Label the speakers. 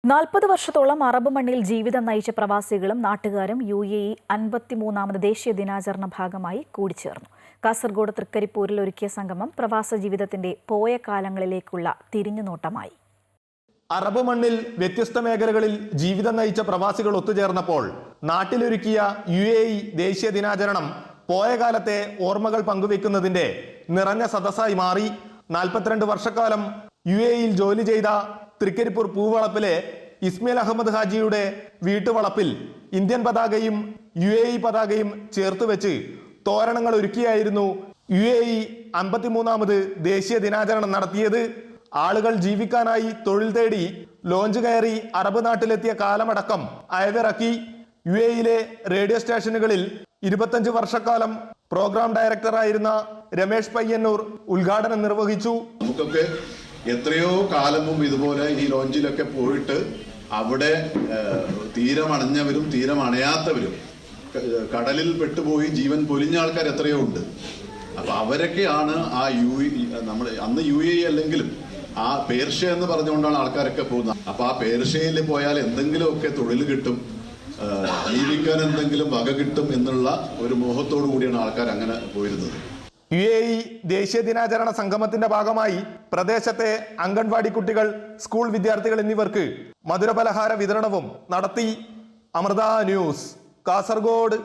Speaker 1: 40 വർഷത്തോളം അറബ് മണ്ണിൽ ജീവിതം നയിച്ച പ്രവാസികളും നാട്ടുകാരും UAE 53ാമത് ദേശീയ ദിനാചരണ ഭാഗമായി കൂടിച്ചേർന്നു. കാസർഗോഡ് തൃക്കരിപ്പൂരിൽ ഒരുക്കിയ സംഗമം പ്രവാസ ജീവിതത്തിന്റെ പോയ കാലങ്ങളിലേക്കുള്ള തിരിഞ്ഞുനോട്ടമായി.
Speaker 2: അറബ് മണ്ണിൽ വ്യത്യസ്ത മേഖലകളിൽ ജീവിതം നയിച്ച പ്രവാസികൾ ഒത്തുചേർന്നപ്പോൾ നാട്ടിലൊരുക്കിയ UAE ദേശീയ ദിനാചരണം പോയ കാലത്തെ ഓർമ്മകൾ പങ്കുവെക്കുന്നതിന്റെ നിറഞ്ഞ സദസ്സായി മാറി. 42 വർഷക്കാലം UAEയിൽ ജോലി ചെയ്ത തൃക്കരിപ്പൂർ പൂവളപ്പിലെ ഇസ്മായിൽ അഹമ്മദ് ഹാജിയുടെ വീട്ടുവളപ്പിൽ ഇന്ത്യൻ പതാകയും UAE പതാകയും ചേർത്ത് വെച്ച് തോരണങ്ങൾ ഒരുക്കിയായിരുന്നു UAE 53ാമത് ദേശീയ ദിനാചരണം നടത്തിയത്. ആളുകൾ ജീവിക്കാനായി തൊഴിൽ തേടി ലോഞ്ച് കയറി അറബ് നാട്ടിലെത്തിയ കാലമടക്കം അയവിറക്കി. UAEയിലെ റേഡിയോ സ്റ്റേഷനുകളിൽ 25 വർഷക്കാലം പ്രോഗ്രാം ഡയറക്ടറായിരുന്ന രമേഷ് പയ്യന്നൂർ ഉദ്ഘാടനം നിർവഹിച്ചു.
Speaker 3: നമുക്കൊക്കെ എത്രയോ കാലം മുമ്പ് ഇതുപോലെ ഈ ലോഞ്ചിലൊക്കെ പോയിട്ട് അവിടെ തീരമണഞ്ഞവരും തീരമണയാത്തവരും കടലിൽ പെട്ടുപോയി ജീവൻ പൊലിഞ്ഞ ആൾക്കാർ എത്രയോ ഉണ്ട്. അപ്പൊ അവരൊക്കെയാണ് ആ നമ്മൾ അന്ന് UAE അല്ലെങ്കിലും ആ പേർഷ്യ എന്ന് പറഞ്ഞുകൊണ്ടാണ് ആൾക്കാരൊക്കെ പോകുന്നത്. അപ്പൊ ആ പേർഷ്യയിൽ പോയാൽ എന്തെങ്കിലുമൊക്കെ തൊഴിൽ കിട്ടും, ജീവിക്കാൻ എന്തെങ്കിലും വക കിട്ടും എന്നുള്ള ഒരു മോഹത്തോടു കൂടിയാണ് ആൾക്കാർ അങ്ങനെ പോയിരുന്നത്.
Speaker 2: UAE ദേശീയ ദിനാചരണ സംഗമത്തിന്റെ ഭാഗമായി പ്രദേശത്തെ അംഗൻവാടി കുട്ടികൾ, സ്കൂൾ വിദ്യാർത്ഥികൾ എന്നിവർക്ക് മധുരപലഹാര വിതരണവും നടത്തി. അമൃത ന്യൂസ്, കാസർഗോഡ്.